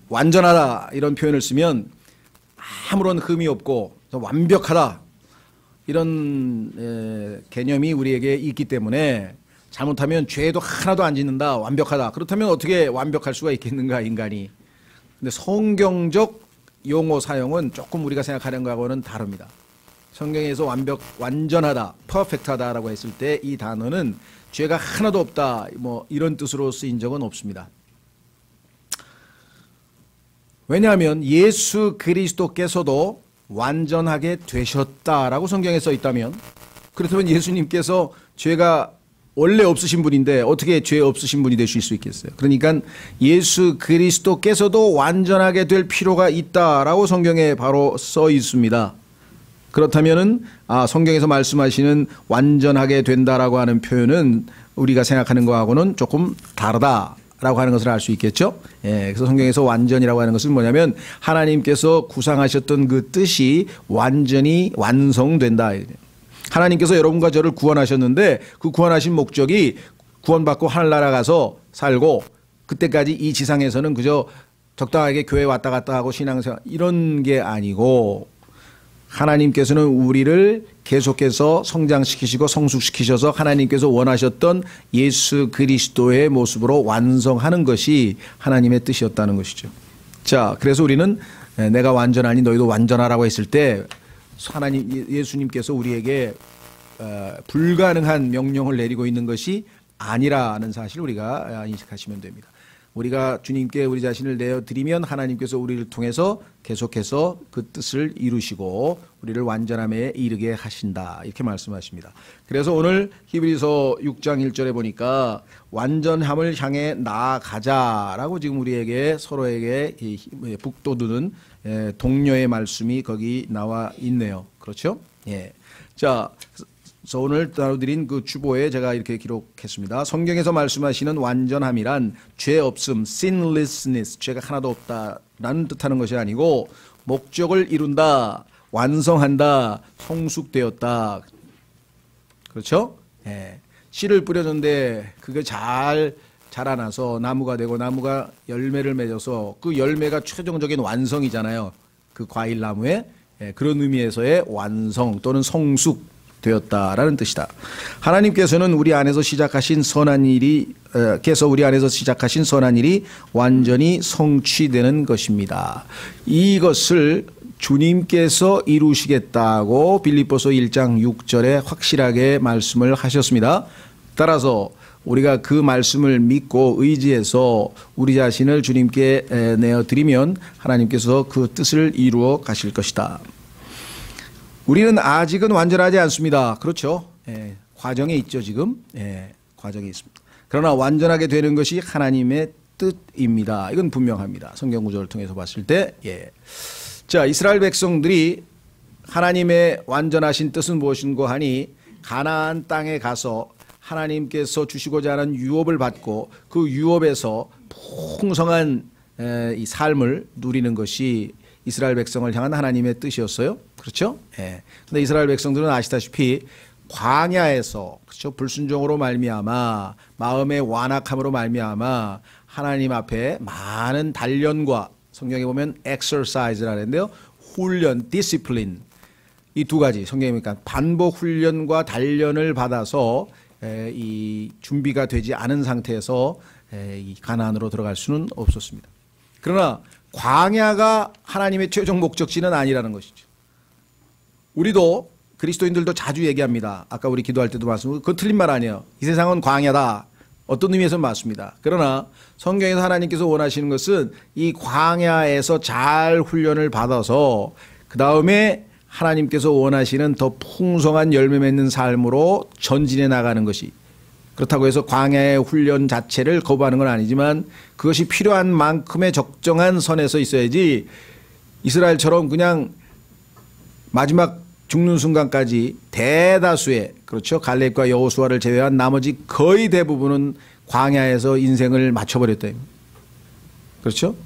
완전하다 이런 표현을 쓰면 아무런 흠이 없고 완벽하다 이런 개념이 우리에게 있기 때문에 잘못하면 죄도 하나도 안 짓는다, 완벽하다. 그렇다면 어떻게 완벽할 수가 있겠는가, 인간이. 근데 성경적 용어 사용은 조금 우리가 생각하는 거하고는 다릅니다. 성경에서 완전하다, 퍼펙트하다라고 했을 때 이 단어는 죄가 하나도 없다, 뭐 이런 뜻으로 쓰인 적은 없습니다. 왜냐하면 예수 그리스도께서도 완전하게 되셨다라고 성경에 써 있다면, 그렇다면 예수님께서 죄가 원래 없으신 분인데 어떻게 죄 없으신 분이 되실 수 있겠어요? 그러니까 예수 그리스도께서도 완전하게 될 필요가 있다라고 성경에 바로 써 있습니다. 그렇다면은 성경에서 말씀하시는 완전하게 된다라고 하는 표현은 우리가 생각하는 거하고는 조금 다르다라고 하는 것을 알 수 있겠죠. 그래서 성경에서 완전이라고 하는 것은 뭐냐면 하나님께서 구상하셨던 그 뜻이 완전히 완성된다. 하나님께서 여러분과 저를 구원하셨는데 그 구원하신 목적이 구원받고 하늘나라 가서 살고 그때까지 이 지상에서는 그저 적당하게 교회 왔다 갔다 하고 신앙생활 이런 게 아니고, 하나님께서는 우리를 계속해서 성장시키시고 성숙시키셔서 하나님께서 원하셨던 예수 그리스도의 모습으로 완성하는 것이 하나님의 뜻이었다는 것이죠. 자, 그래서 우리는 내가 완전하니 너희도 완전하라고 했을 때 예수님께서 우리에게 불가능한 명령을 내리고 있는 것이 아니라는 사실을 우리가 인식하시면 됩니다. 우리가 주님께 우리 자신을 내어드리면 하나님께서 우리를 통해서 계속해서 그 뜻을 이루시고 우리를 완전함에 이르게 하신다, 이렇게 말씀하십니다. 그래서 오늘 히브리서 6장 1절에 보니까 완전함을 향해 나아가자라고 지금 우리에게 서로에게 북돋우는 동료의 말씀이 거기 나와 있네요. 그렇죠? 예. 자, 그래서 오늘 다뤄드린 그 주보에 제가 이렇게 기록했습니다. 성경에서 말씀하시는 완전함이란 죄 없음, sinlessness, 죄가 하나도 없다라는 뜻하는 것이 아니고 목적을 이룬다, 완성한다, 성숙되었다. 그렇죠? 예. 씨를 뿌려줬는데 그게 잘 자라나서 나무가 되고 나무가 열매를 맺어서 그 열매가 최종적인 완성이잖아요. 그 과일 나무의 그런 의미에서의 완성 또는 성숙 되었다라는 뜻이다. 하나님께서는 우리 안에서 시작하신 선한 일이 완전히 성취되는 것입니다. 이것을 주님께서 이루시겠다고 빌립보서 1장 6절에 확실하게 말씀을 하셨습니다. 따라서 우리가 그 말씀을 믿고 의지해서 우리 자신을 주님께 내어드리면 하나님께서 그 뜻을 이루어 가실 것이다. 우리는 아직은 완전하지 않습니다. 그렇죠? 과정에 있죠, 지금. 과정에 있습니다. 그러나 완전하게 되는 것이 하나님의 뜻입니다. 이건 분명합니다. 성경 구절을 통해서 봤을 때. 자, 이스라엘 백성들이 하나님의 완전하신 뜻은 무엇인고 하니 가나안 땅에 가서 하나님께서 주시고자 하는 유업을 받고 그 유업에서 풍성한 이 삶을 누리는 것이 이스라엘 백성을 향한 하나님의 뜻이었어요. 그렇죠? 근데 이스라엘 백성들은 아시다시피 광야에서, 그렇죠? 불순종으로 말미암아 마음의 완악함으로 말미암아 하나님 앞에 많은 단련과, 성경에 보면 exercise라는데요, 훈련, discipline, 이 두 가지 성경에 보니까 반복 훈련과 단련을 받아서 이 준비가 되지 않은 상태에서 이 가나안으로 들어갈 수는 없었습니다. 그러나 광야가 하나님의 최종 목적지는 아니라는 것이죠. 우리도 그리스도인들도 자주 얘기합니다. 아까 우리 기도할 때도 말씀드렸고 그거 틀린 말 아니에요. 이 세상은 광야다. 어떤 의미에서는 맞습니다. 그러나 성경에서 하나님께서 원하시는 것은 이 광야에서 잘 훈련을 받아서 그 다음에 하나님께서 원하시는 더 풍성한 열매 맺는 삶으로 전진해 나가는 것이, 그렇다고 해서 광야의 훈련 자체를 거부하는 건 아니지만 그것이 필요한 만큼의 적정한 선에서 있어야지 이스라엘처럼 그냥 마지막 죽는 순간까지 대다수의, 그렇죠, 갈렙과 여호수아를 제외한 나머지 거의 대부분은 광야에서 인생을 마쳐버렸다. 그렇죠?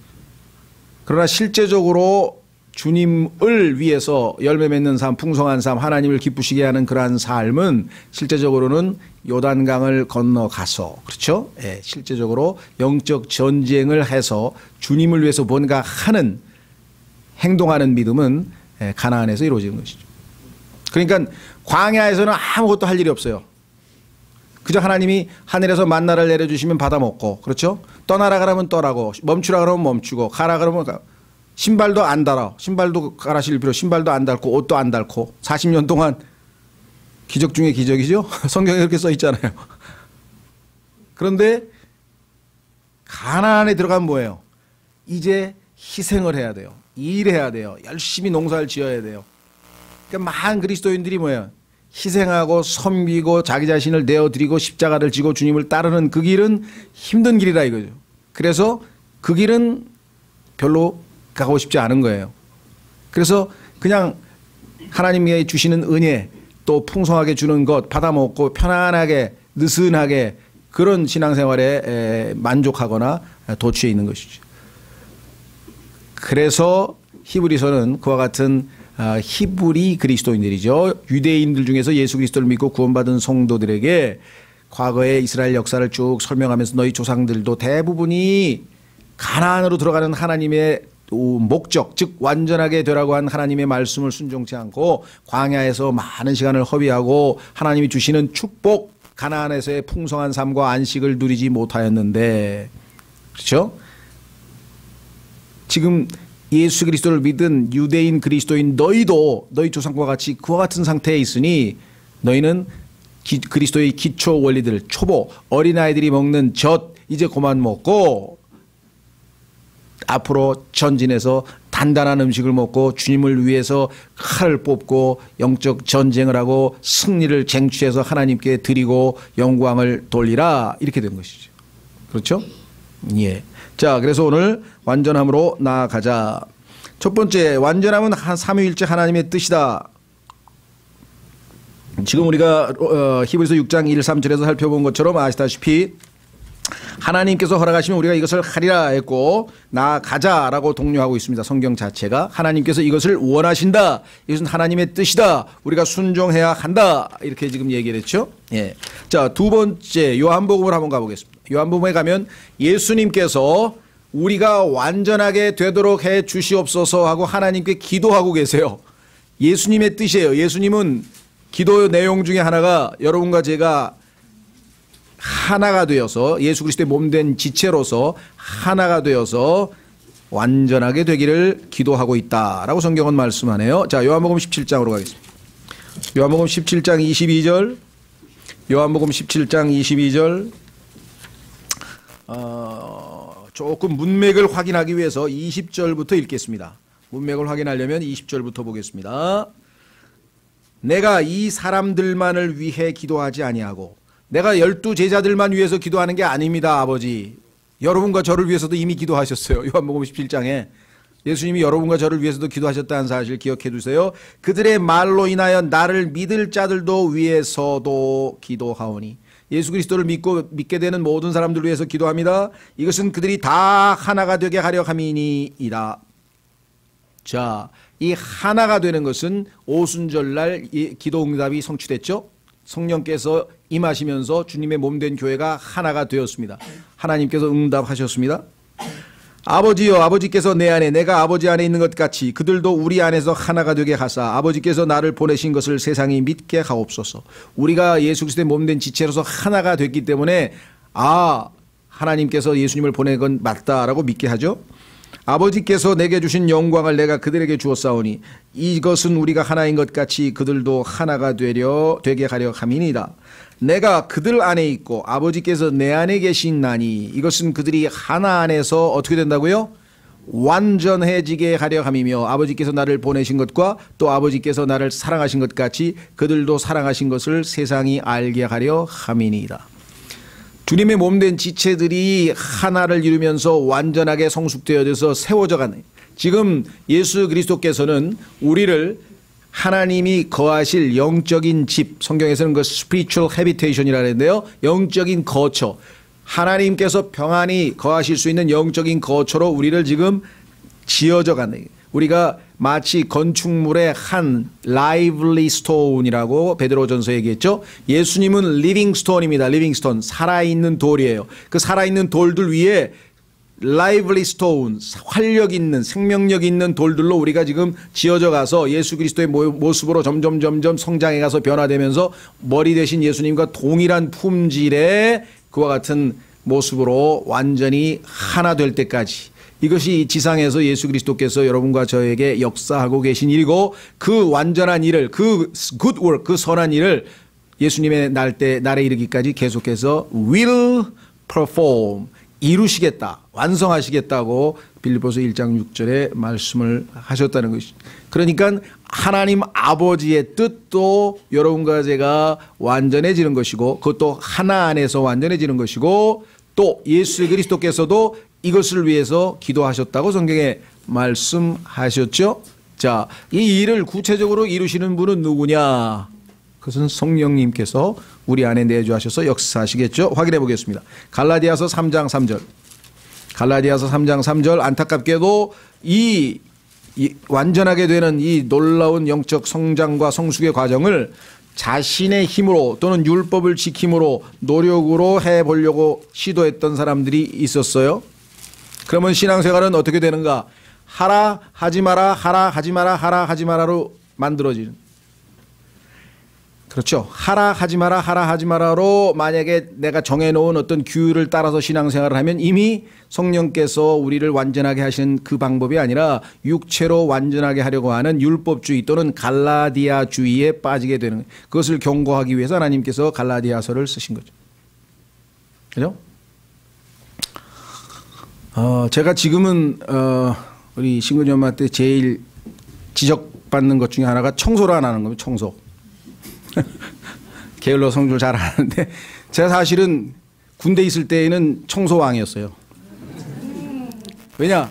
그러나 실제적으로 주님을 위해서 열매 맺는 삶, 풍성한 삶, 하나님을 기쁘시게 하는 그러한 삶은 실제적으로는 요단강을 건너가서, 그렇죠? 예, 실제적으로 영적 전쟁을 해서 주님을 위해서 뭔가 하는, 행동하는 믿음은 가나안에서 이루어지는 것이죠. 그러니까 광야에서는 아무것도 할 일이 없어요. 그저 하나님이 하늘에서 만나를 내려주시면 받아 먹고, 그렇죠? 떠나라 그러면 떠나고, 멈추라 그러면 멈추고, 가라 그러면 가. 신발도 안 달아. 신발도 갈아 신을 필요, 신발도 안 닳고, 옷도 안 닳고, 40년 동안 기적 중에 기적이죠? 성경에 그렇게 써 있잖아요. 그런데 가나안에 들어가면 뭐예요? 이제 희생을 해야 돼요. 일해야 돼요. 열심히 농사를 지어야 돼요. 그러니까 많은 그리스도인들이 뭐예요? 희생하고 섬기고 자기 자신을 내어드리고 십자가를 지고 주님을 따르는 그 길은 힘든 길이라 이거죠. 그래서 그 길은 별로 가고 싶지 않은 거예요. 그래서 그냥 하나님이 주시는 은혜, 또 풍성하게 주는 것 받아먹고 편안하게 느슨하게 그런 신앙생활에 만족하거나 도취해 있는 것이죠. 그래서 히브리서는 그와 같은 히브리 그리스도인들이죠. 유대인들 중에서 예수 그리스도를 믿고 구원받은 성도들에게 과거의 이스라엘 역사를 쭉 설명하면서 너희 조상들도 대부분이 가나안으로 들어가는 하나님의 목적, 즉 완전하게 되라고 한 하나님의 말씀을 순종치 않고 광야에서 많은 시간을 허비하고 하나님이 주시는 축복, 가나안에서의 풍성한 삶과 안식을 누리지 못하였는데, 그렇죠? 지금 예수 그리스도를 믿은 유대인 그리스도인 너희도 너희 조상과 같이 그와 같은 상태에 있으니 너희는 그리스도의 기초 원리들, 초보, 어린아이들이 먹는 젖 이제 그만 먹고 앞으로 전진해서 단단한 음식을 먹고 주님을 위해서 칼을 뽑고 영적 전쟁을 하고 승리를 쟁취해서 하나님께 드리고 영광을 돌리라, 이렇게 된 것이죠. 그렇죠? 예. 자, 그래서 오늘 완전함으로 나아가자. 첫 번째, 완전함은 삼위일체 하나님의 뜻이다. 지금 우리가 히브리서 6장 1, 3절에서 살펴본 것처럼 아시다시피 하나님께서 허락하시면 우리가 이것을 하리라 했고 나아가자라고 독려하고 있습니다. 성경 자체가 하나님께서 이것을 원하신다, 이것은 하나님의 뜻이다, 우리가 순종해야 한다, 이렇게 지금 얘기를 했죠. 예. 자, 두 번째 요한복음을 한번 가보겠습니다. 요한복음에 가면 예수님께서 우리가 완전하게 되도록 해 주시옵소서 하고 하나님께 기도하고 계세요. 예수님의 뜻이에요. 예수님은 기도 내용 중에 하나가 여러분과 제가 하나가 되어서 예수 그리스도의 몸된 지체로서 하나가 되어서 완전하게 되기를 기도하고 있다라고 성경은 말씀하네요. 자, 요한복음 17장으로 가겠습니다. 요한복음 17장 22절, 요한복음 17장 22절. 조금 문맥을 확인하기 위해서 20절부터 읽겠습니다. 문맥을 확인하려면 20절부터 보겠습니다. 내가 이 사람들만을 위해 기도하지 아니하고, 내가 12 제자들만 위해서 기도하는 게 아닙니다, 아버지. 여러분과 저를 위해서도 이미 기도하셨어요. 요한복음 17장에 예수님이 여러분과 저를 위해서도 기도하셨다는 사실 기억해 두세요. 그들의 말로 인하여 나를 믿을 자들도 위해서도 기도하오니, 예수 그리스도를 믿게 되는 모든 사람들 위해서 기도합니다. 이것은 그들이 다 하나가 되게 하려 함이니이다. 자, 이 하나가 되는 것은 오순절날 기도 응답이 성취됐죠. 성령께서 임하시면서 주님의 몸된 교회가 하나가 되었습니다. 하나님께서 응답하셨습니다. 아버지여, 아버지께서 내 안에 내가 아버지 안에 있는 것 같이 그들도 우리 안에서 하나가 되게 하사 아버지께서 나를 보내신 것을 세상이 믿게 하옵소서. 우리가 예수 그리스도의 몸된 지체로서 하나가 됐기 때문에 하나님께서 예수님을 보낸 건 맞다라고 믿게 하죠. 아버지께서 내게 주신 영광을 내가 그들에게 주었사오니 이것은 우리가 하나인 것 같이 그들도 하나가 되게 하려 함이니이다. 내가 그들 안에 있고 아버지께서 내 안에 계신나니 이것은 그들이 하나 안에서 어떻게 된다고요? 완전해지게 하려 함이며 아버지께서 나를 보내신 것과 또 아버지께서 나를 사랑하신 것 같이 그들도 사랑하신 것을 세상이 알게 하려 함이니이다. 주님의 몸된 지체들이 하나를 이루면서 완전하게 성숙되어져서 세워져 가는, 지금 예수 그리스도께서는 우리를 하나님이 거하실 영적인 집, 성경에서는 그 spiritual habitation이라고 하는데요, 영적인 거처, 하나님께서 평안히 거하실 수 있는 영적인 거처로 우리를 지금 지어져 가는, 우리가 마치 건축물의 한 lively stone이라고 베드로전서 얘기했죠. 예수님은 living stone입니다. living stone. 살아있는 돌이에요. 그 살아있는 돌들 위에 lively stone, 활력 있는 생명력 있는 돌들로 우리가 지금 지어져 가서 예수 그리스도의 모습으로 점점 성장해 가서 변화되면서 머리 대신 예수님과 동일한 품질의 그와 같은 모습으로 완전히 하나 될 때까지, 이것이 지상에서 예수 그리스도께서 여러분과 저에게 역사하고 계신 일이고, 그 완전한 일을, 그 good work, 그 선한 일을 예수님의 날에 이르기까지 계속해서 will perform, 이루시겠다, 완성하시겠다고 빌립보서 1장 6절에 말씀을 하셨다는 것이죠. 그러니까 하나님 아버지의 뜻도 여러분과 제가 완전해지는 것이고, 그것도 하나 안에서 완전해지는 것이고, 또 예수 그리스도께서도 이것을 위해서 기도하셨다고 성경에 말씀하셨죠. 자, 이 일을 구체적으로 이루시는 분은 누구냐? 그것은 성령님께서 우리 안에 내주하셔서 역사하시겠죠. 확인해 보겠습니다. 갈라디아서 3장 3절. 갈라디아서 3장 3절. 안타깝게도 이 완전하게 되는 이 놀라운 영적 성장과 성숙의 과정을 자신의 힘으로 또는 율법을 지킴으로 노력으로 해보려고 시도했던 사람들이 있었어요. 그러면 신앙생활은 어떻게 되는가? 하라 하지 마라, 하라 하지 마라, 하라 하지 마라로 만들어지는. 그렇죠. 하라 하지 마라, 하라 하지 마라로 만약에 내가 정해놓은 어떤 규율을 따라서 신앙생활을 하면 이미 성령께서 우리를 완전하게 하시는 그 방법이 아니라 육체로 완전하게 하려고 하는 율법주의 또는 갈라디아주의에 빠지게 되는 거예요. 그것을 경고하기 위해서 하나님께서 갈라디아서를 쓰신 거죠. 그죠? 제가 지금은 우리 신근이 엄마한테 제일 지적받는 것 중에 하나가 청소를 안 하는 겁니다. 청소. 게을러 성질 잘 하는데, 제가 사실은 군대 있을 때에는 청소왕이었어요. 왜냐?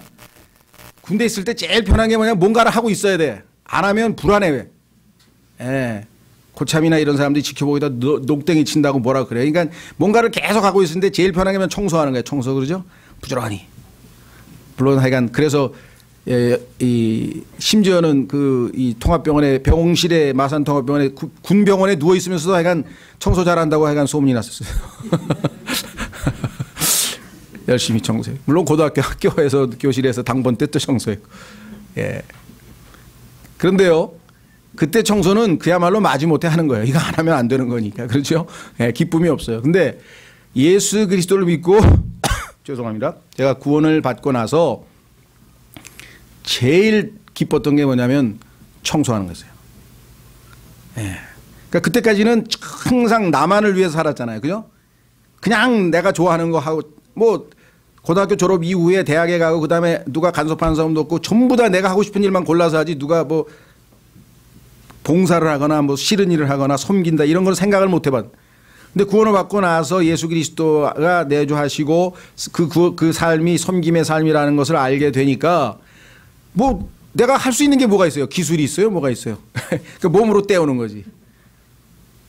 군대 있을 때 제일 편한 게 뭐냐? 뭔가를 하고 있어야 돼. 안 하면 불안해. 예. 고참이나 이런 사람들이 지켜보기다 녹땡이 친다고 뭐라 그래요. 그러니까 뭔가를 계속 하고 있는데 제일 편한 게 청소하는 거예요. 청소, 그러죠? 부지런히. 물론 하여간 그래서 심지어는 이 통합병원에, 병실에, 마산 통합병원에, 군병원에 누워 있으면서도 하여간 청소 잘한다고 하여간 소문이 났었어요. 열심히 청소해. 물론 고등학교 학교에서 교실에서 당번 때 또 청소했고. 예. 그런데요, 그때 청소는 그야말로 마지못해 하는 거예요. 이거 안 하면 안 되는 거니까. 그렇죠? 예, 기쁨이 없어요. 근데 예수 그리스도를 믿고 죄송합니다. 제가 구원을 받고 나서 제일 기뻤던 게 뭐냐면 청소하는 거였어요. 예. 그러니까 그때까지는 항상 나만을 위해서 살았잖아요. 그죠? 그냥 내가 좋아하는 거 하고, 뭐 고등학교 졸업 이후에 대학에 가고 그다음에 누가 간섭하는 사람도 없고 전부 다 내가 하고 싶은 일만 골라서 하지, 누가 뭐 봉사를 하거나 뭐 싫은 일을 하거나 섬긴다 이런 걸 생각을 못 해봤. 근데 구원을 받고 나서 예수 그리스도가 내주하시고 그 삶이 섬김의 삶이라는 것을 알게 되니까 뭐 내가 할 수 있는 게 뭐가 있어요? 기술이 있어요? 뭐가 있어요? 그 몸으로 때우는 거지.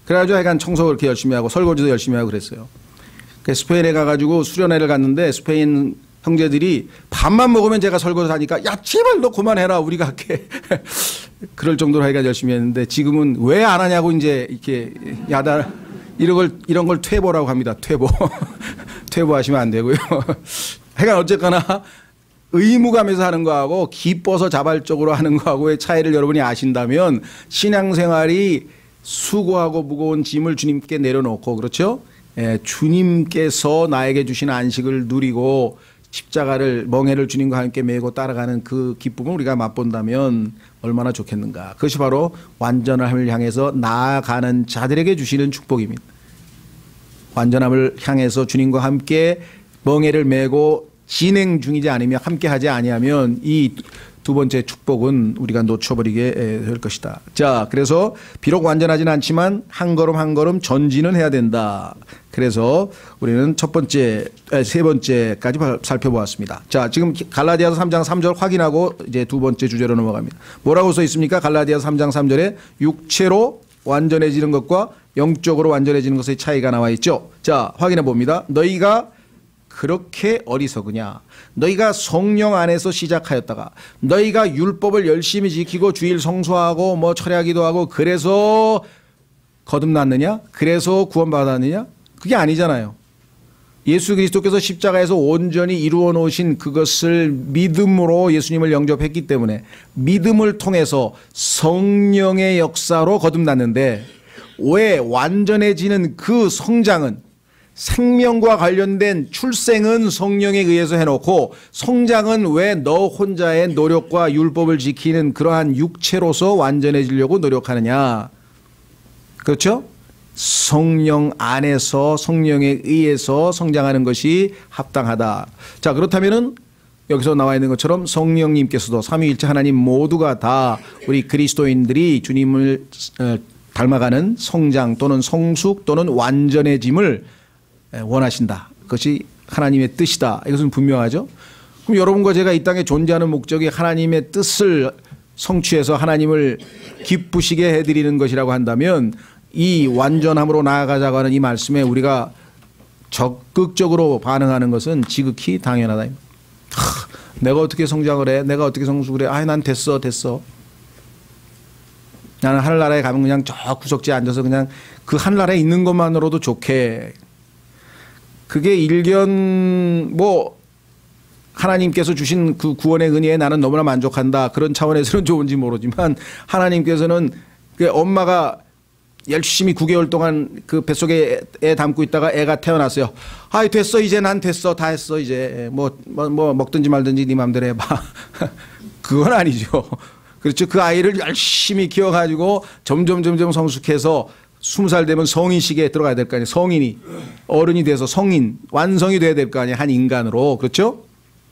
그래가지고 하여간 청소 그렇게 열심히 하고 설거지도 열심히 하고 그랬어요. 스페인에 가가지고 수련회를 갔는데 스페인 형제들이 밥만 먹으면 제가 설거지 하니까 야 제발 너 그만해라 우리가 할게. 그럴 정도로 하여간 열심히 했는데 지금은 왜 안 하냐고 이제 이렇게 이런 걸 퇴보라고 합니다. 퇴보. 퇴보하시면 안 되고요. 하여간 어쨌거나 의무감에서 하는 거하고 기뻐서 자발적으로 하는 거하고의 차이를 여러분이 아신다면 신앙생활이 수고하고 무거운 짐을 주님께 내려놓고, 그렇죠? 예, 주님께서 나에게 주신 안식을 누리고 십자가를, 멍에를 주님과 함께 메고 따라가는 그 기쁨을 우리가 맛본다면 얼마나 좋겠는가. 그것이 바로 완전함을 향해서 나아가는 자들에게 주시는 축복입니다. 완전함을 향해서 주님과 함께 멍에를 메고 진행 중이지 않으면, 함께 하지 아니하면 이 두 번째 축복은 우리가 놓쳐버리게 될 것이다. 자, 그래서 비록 완전하지는 않지만 한 걸음 한 걸음 전진은 해야 된다. 그래서 우리는 세 번째까지 살펴보았습니다. 자, 지금 갈라디아서 3장 3절 확인하고 이제 두 번째 주제로 넘어갑니다. 뭐라고 써 있습니까? 갈라디아서 3장 3절에 육체로 완전해지는 것과 영적으로 완전해지는 것의 차이가 나와 있죠. 자, 확인해 봅니다. 너희가 그렇게 어리석으냐. 너희가 성령 안에서 시작하였다가 너희가 율법을 열심히 지키고 주일 성수하고 뭐 철야기도 하고 그래서 거듭났느냐? 그래서 구원받았느냐? 그게 아니잖아요. 예수 그리스도께서 십자가에서 온전히 이루어 놓으신 그것을 믿음으로 예수님을 영접했기 때문에 믿음을 통해서 성령의 역사로 거듭났는데, 왜 완전해지는 그 성장은, 생명과 관련된 출생은 성령에 의해서 해놓고 성장은 왜 너 혼자의 노력과 율법을 지키는 그러한 육체로서 완전해지려고 노력하느냐. 그렇죠? 성령 안에서 성령에 의해서 성장하는 것이 합당하다. 자, 그렇다면은 여기서 나와 있는 것처럼 성령님께서도 삼위일체 하나님 모두가 다 우리 그리스도인들이 주님을 닮아가는 성장 또는 성숙 또는 완전해짐을 원하신다. 그것이 하나님의 뜻이다. 이것은 분명하죠. 그럼 여러분과 제가 이 땅에 존재하는 목적이 하나님의 뜻을 성취해서 하나님을 기쁘시게 해드리는 것이라고 한다면 이 완전함으로 나아가자고 하는 이 말씀에 우리가 적극적으로 반응하는 것은 지극히 당연하다. 내가 어떻게 성장을 해? 내가 어떻게 성숙을 해? 아, 난 됐어. 나는 하늘나라에 가면 그냥 저 구석지에 앉아서 그냥 그 하늘나라에 있는 것만으로도 좋게. 그게 일견 뭐 하나님께서 주신 그 구원의 은혜에 나는 너무나 만족한다. 그런 차원에서는 좋은지 모르지만 하나님께서는 그 엄마가 열심히 9개월 동안 그 뱃속에 애 담고 있다가 애가 태어났어요. 아, 됐어. 이제 난 됐어. 다 했어. 이제 뭐 먹든지 말든지 네 맘대로 해봐. 그건 아니죠. 그렇죠. 그 아이를 열심히 키워가지고 점점 성숙해서 20살 되면 성인식에 들어가야 될 거 아니에요. 성인이 어른이 돼서 성인 완성이 돼야 될 거 아니에요. 한 인간으로. 그렇죠?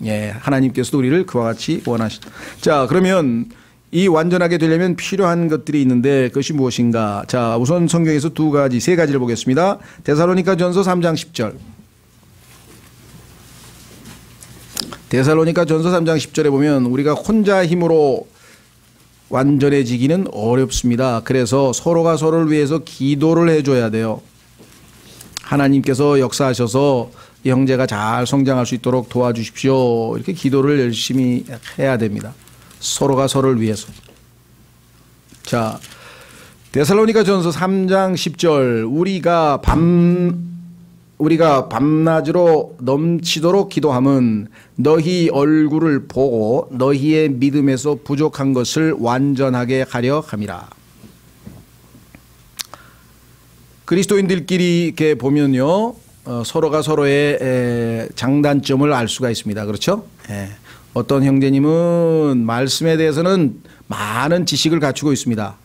예, 하나님께서도 우리를 그와 같이 원하시다. 자, 그러면 이 완전하게 되려면 필요한 것들이 있는데 그것이 무엇인가? 자, 우선 성경에서 세 가지를 보겠습니다. 데살로니가전서 3장 10절. 데살로니가전서 3장 10절에 보면 우리가 혼자 힘으로 완전해지기는 어렵습니다. 그래서 서로가 서로를 위해서 기도를 해줘야 돼요. 하나님께서 역사하셔서 이 형제가 잘 성장할 수 있도록 도와주십시오. 이렇게 기도를 열심히 해야 됩니다. 서로가 서로를 위해서. 자, 데살로니가전서 3장 10절. 우리가 밤낮으로 넘치도록 기도함은 너희 얼굴을 보고 너희의 믿음에서 부족한 것을 완전하게 하려 함이라. 그리스도인들끼리 이렇게 보면요, 서로가 서로의 장단점을 알 수가 있습니다. 그렇죠? 어떤 형제님은 말씀에 대해서는 많은 지식을 갖추고 있습니다.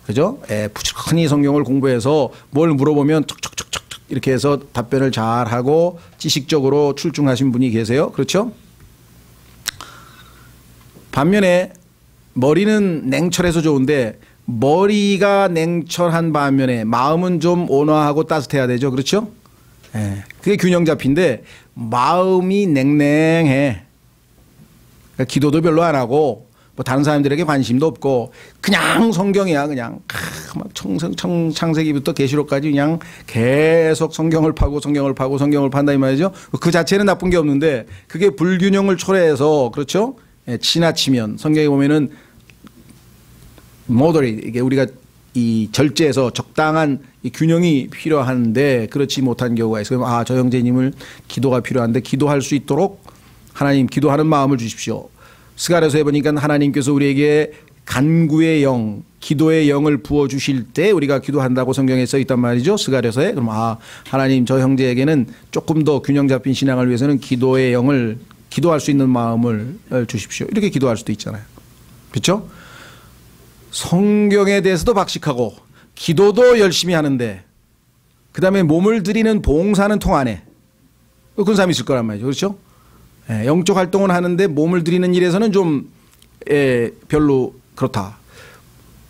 그죠? 부지런히 성경을 공부해서 뭘 물어보면 척척척척 이렇게 해서 답변을 잘 하고 지식적으로 출중하신 분이 계세요. 그렇죠? 반면에 머리는 냉철해서 좋은데 머리가 냉철한 반면에 마음은 좀 온화하고 따뜻해야 되죠. 그렇죠? 그게 균형 잡힌데 마음이 냉랭해. 그러니까 기도도 별로 안 하고 뭐 다른 사람들에게 관심도 없고 그냥 성경이야. 그냥 막 창세기부터 계시록까지 그냥 계속 성경을 파고 판다 이 말이죠. 그 자체는 나쁜 게 없는데 그게 불균형을 초래해서, 그렇죠? 지나치면 성경에 보면은 모더리, 이게 우리가 이 절제에서 적당한 이 균형이 필요한데 그렇지 못한 경우가 있어요. 아, 저 형제님을 기도가 필요한데 기도할 수 있도록 하나님 기도하는 마음을 주십시오. 스가랴서에 보니까 하나님께서 우리에게 간구의 영, 기도의 영을 부어주실 때 우리가 기도한다고 성경에 써 있단 말이죠. 스가랴서에. 그럼 하나님 저 형제에게는 조금 더 균형 잡힌 신앙을 위해서는 기도의 영을, 기도할 수 있는 마음을 주십시오. 이렇게 기도할 수도 있잖아요. 그렇죠? 성경에 대해서도 박식하고 기도도 열심히 하는데 그 다음에 몸을 들이는 봉사는 통 안 해. 그런 사람이 있을 거란 말이죠. 그렇죠? 영적 활동을 하는데 몸을 들이는 일에서는 좀 별로 그렇다.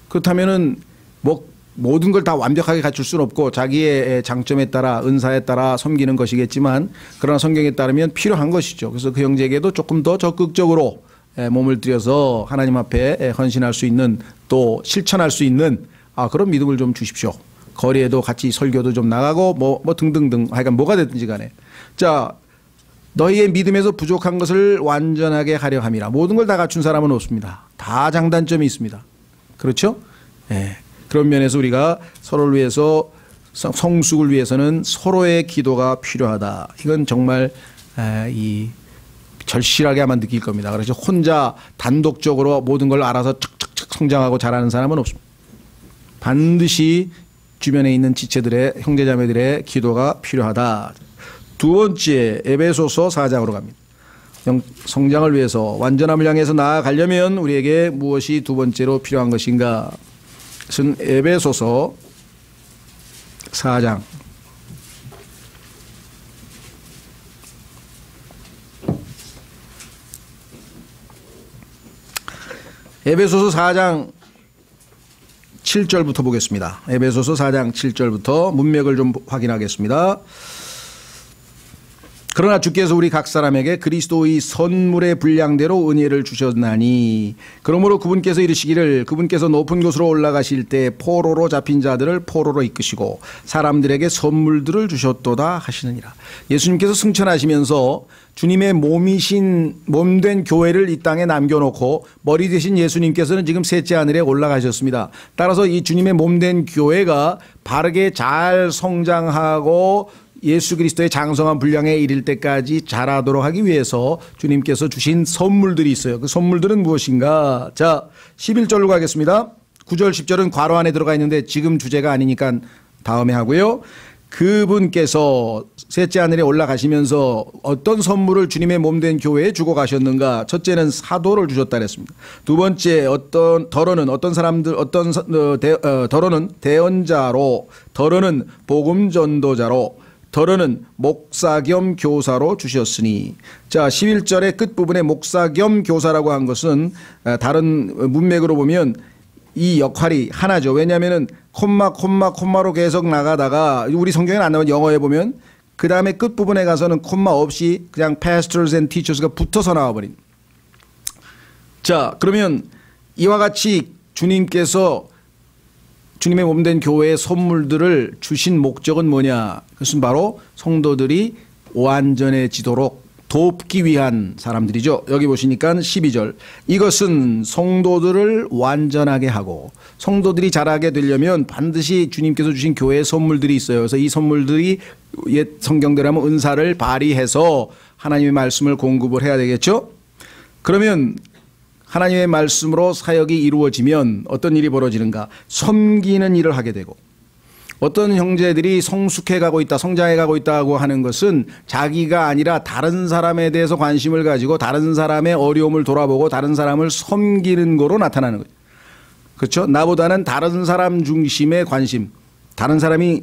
그렇다면은 뭐 모든 걸 다 완벽하게 갖출 수는 없고 자기의 장점에 따라 은사에 따라 섬기는 것이겠지만 그러나 성경에 따르면 필요한 것이죠. 그래서 그 형제에게도 조금 더 적극적으로 몸을 들여서 하나님 앞에 헌신할 수 있는, 또 실천할 수 있는 그런 믿음을 좀 주십시오. 거리에도 같이 설교도 좀 나가고 뭐 등등등 하여간 뭐가 됐든지 간에. 자, 너희의 믿음에서 부족한 것을 완전하게 하려 함이라. 모든 걸 다 갖춘 사람은 없습니다. 다 장단점이 있습니다. 그렇죠? 예. 그런 면에서 우리가 서로를 위해서 성숙을 위해서는 서로의 기도가 필요하다. 이건 정말 이 절실하게 아마 느낄 겁니다. 그래서 혼자 단독적으로 모든 걸 알아서 척척척 성장하고 잘하는 사람은 없습니다. 반드시 주변에 있는 지체들의 형제자매들의 기도가 필요하다. 두 번째 에베소서 4장으로 갑니다. 성장을 위해서 완전함을 향해서 나아가려면 우리에게 무엇이 두 번째로 필요한 것인가? 그것은 에베소서 4장 에베소서 4장 7절부터 보겠습니다. 에베소서 4장 7절부터 문맥을 좀 확인하겠습니다. 그러나 주께서 우리 각 사람에게 그리스도의 선물의 분량대로 은혜를 주셨나니 그러므로 그분께서 이르시기를 그분께서 높은 곳으로 올라가실 때 포로로 잡힌 자들을 포로로 이끄시고 사람들에게 선물들을 주셨도다 하시느니라. 예수님께서 승천하시면서 주님의 몸된 교회를 이 땅에 남겨놓고 머리 되신 예수님께서는 지금 셋째 하늘에 올라가셨습니다. 따라서 이 주님의 몸된 교회가 바르게 잘 성장하고 예수 그리스도의 장성한 분량에 이를 때까지 자라도록 하기 위해서 주님께서 주신 선물들이 있어요. 그 선물들은 무엇인가? 자, 11절로 가겠습니다. 9절 10절은 괄호 안에 들어가 있는데 지금 주제가 아니니까 다음에 하고요. 그분께서 셋째 하늘에 올라가시면서 어떤 선물을 주님의 몸된 교회에 주고 가셨는가? 첫째는 사도를 주셨다 그랬습니다. 두 번째 더러는 어떤 사람들 더러는 대언자로, 더러는 복음 전도자로, 더러는 목사 겸 교사로 주셨으니. 자, 11절의 끝부분에 목사 겸 교사라고 한 것은 다른 문맥으로 보면 이 역할이 하나죠. 왜냐하면 콤마로 계속 나가다가 우리 성경에 안 나오는 영어에 보면 그 다음에 끝부분에 가서는 콤마 없이 그냥 pastors and teachers가 붙어서 나와버린. 자, 그러면 이와 같이 주님께서 주님의 몸된 교회의 선물들을 주신 목적은 뭐냐? 그것은 바로 성도들이 완전해지도록 돕기 위한 사람들이죠. 여기 보시니까 12절. 이것은 성도들을 완전하게 하고, 성도들이 자라게 되려면 반드시 주님께서 주신 교회의 선물들이 있어요. 그래서 이 선물들이 옛 성경대로 하면 은사를 발휘해서 하나님의 말씀을 공급을 해야 되겠죠. 그러면 하나님의 말씀으로 사역이 이루어지면 어떤 일이 벌어지는가? 섬기는 일을 하게 되고, 어떤 형제들이 성숙해 가고 있다, 성장해 가고 있다고 하는 것은 자기가 아니라 다른 사람에 대해서 관심을 가지고 다른 사람의 어려움을 돌아보고 다른 사람을 섬기는 거로 나타나는 거죠. 그렇죠? 나보다는 다른 사람 중심의 관심, 다른 사람이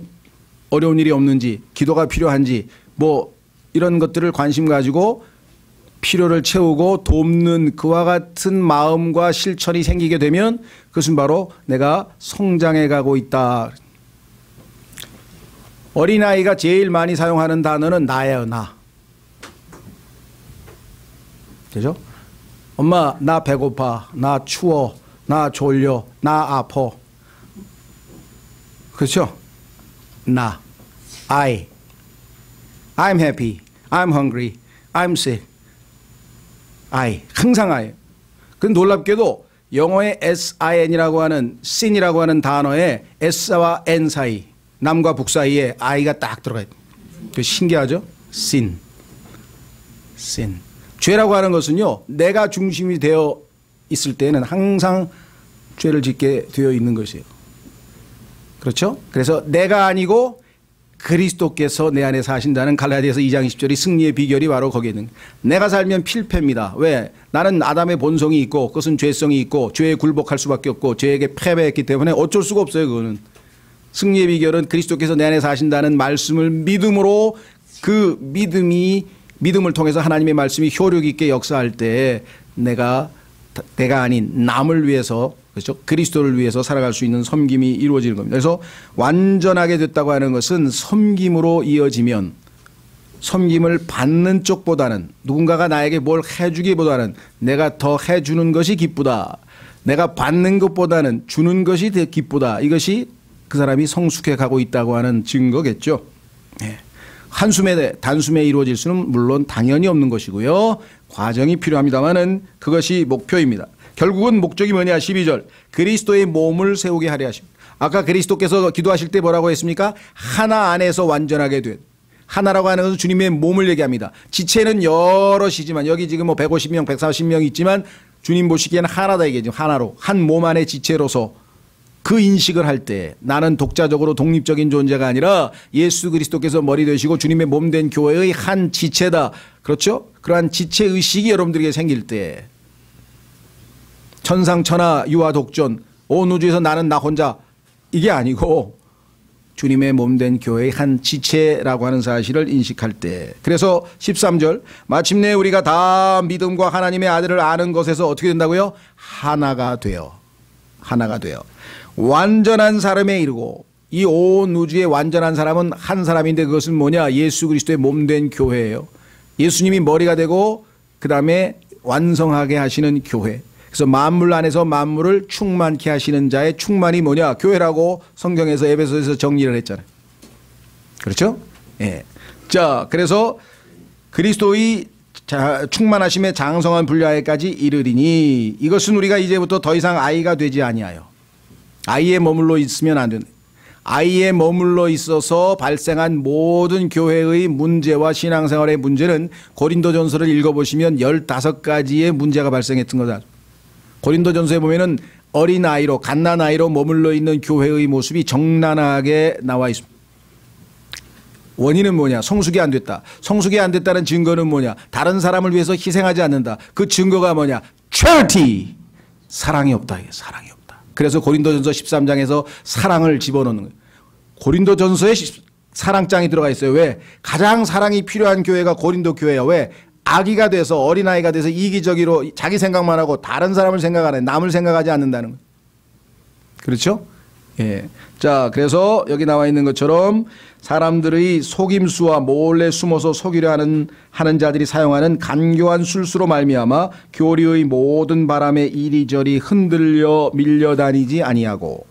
어려운 일이 없는지, 기도가 필요한지 뭐 이런 것들을 관심 가지고 필요를 채우고 돕는 그와 같은 마음과 실천이 생기게 되면 그것은 바로 내가 성장해 가고 있다. 어린아이가 제일 많이 사용하는 단어는 나예요. 나. 그죠? 엄마 나 배고파, 나 추워, 나 졸려, 나 아파. 그렇죠? 나. I'm happy, I'm hungry, I'm sick. 항상 I. 그 놀랍게도 영어의 SIN이라고 하는 sin이라고 하는 단어에 S와 N 사이, 남과 북 사이에 I가 딱 들어가 있다. 그 신기하죠? sin. 죄라고 하는 것은요, 내가 중심이 되어 있을 때는 항상 죄를 짓게 되어 있는 것이에요. 그렇죠? 그래서 내가 아니고 그리스도께서 내 안에 사신다는 갈라디아서 2장 20절이 승리의 비결이 바로 거기에 있는 거예요. 내가 살면 필패입니다. 왜? 나는 아담의 본성이 있고 그것은 죄성이 있고 죄에 굴복할 수밖에 없고 죄에게 패배했기 때문에 어쩔 수가 없어요. 그거는. 승리의 비결은 그리스도께서 내 안에 사신다는 말씀을 믿음으로, 그 믿음을 통해서 하나님의 말씀이 효력 있게 역사할 때 내가 아닌 남을 위해서, 그렇죠? 그리스도를 위해서 살아갈 수 있는 섬김이 이루어지는 겁니다. 그래서 완전하게 됐다고 하는 것은 섬김으로 이어지면, 섬김을 받는 쪽보다는, 누군가가 나에게 뭘 해주기보다는 내가 더 해주는 것이 기쁘다. 내가 받는 것보다는 주는 것이 더 기쁘다. 이것이 그 사람이 성숙해 가고 있다고 하는 증거겠죠. 네. 한숨에 단숨에 이루어질 수는 물론 당연히 없는 것이고요. 과정이 필요합니다만은 그것이 목표입니다. 결국은 목적이 뭐냐? 12절. 그리스도의 몸을 세우게 하려 하십니다. 아까 그리스도께서 기도하실 때 뭐라고 했습니까? 하나 안에서 완전하게 된. 하나라고 하는 것은 주님의 몸을 얘기합니다. 지체는 여럿이지만 여기 지금 뭐 150명, 140명 있지만 주님 보시기에는 하나다 이게 지금 하나로 한 몸 안의 지체로서 그 인식을 할 때 나는 독자적으로 독립적인 존재가 아니라 예수 그리스도께서 머리 되시고 주님의 몸 된 교회의 한 지체다. 그렇죠? 그러한 지체 의식이 여러분들에게 생길 때 천상천하 유아 독존 온 우주에서 나는 나 혼자 이게 아니고 주님의 몸된 교회의 한 지체라고 하는 사실을 인식할 때 그래서 13절 마침내 우리가 다 믿음과 하나님의 아들을 아는 것에서 어떻게 된다고요? 하나가 되어 완전한 사람에 이르고 이 온 우주의 완전한 사람은 한 사람인데 그것은 뭐냐? 예수 그리스도의 몸된 교회예요. 예수님이 머리가 되고 그 다음에 완성하게 하시는 교회. 그래서 만물 안에서 만물을 충만케 하시는 자의 충만이 뭐냐? 교회라고 성경에서 에베소에서 정리를 했잖아요. 그렇죠? 예. 자, 그래서 그리스도의 충만하심의 장성한 분량에까지 이르리니 이것은 우리가 이제부터 더 이상 아이가 되지 아니하여 아이에 머물러 있으면 안 된다. 아이에 머물러 있어서 발생한 모든 교회의 문제와 신앙생활의 문제는 고린도전서를 읽어보시면 15가지의 문제가 발생했던 거다. 고린도전서에 보면은 어린아이로 갓난아이로 머물러 있는 교회의 모습이 정난하게 나와 있습니다. 원인은 뭐냐? 성숙이 안 됐다. 성숙이 안 됐다는 증거는 뭐냐? 다른 사람을 위해서 희생하지 않는다. 그 증거가 뭐냐? charity. 사랑이 없다. 이게 사랑이 없다. 그래서 고린도전서 13장에서 사랑을 집어넣는 거예요. 고린도전서에 사랑장이 들어가 있어요. 왜? 가장 사랑이 필요한 교회가 고린도 교회야. 왜? 아기가 돼서 어린아이가 돼서 이기적으로 자기 생각만 하고 다른 사람을 생각 안 해. 남을 생각하지 않는다는 거예요. 그렇죠? 예. 자, 그래서 여기 나와 있는 것처럼 사람들의 속임수와 몰래 숨어서 속이려 하는 자들이 사용하는 간교한 술수로 말미암아 교리의 모든 바람에 이리저리 흔들려 밀려다니지 아니하고.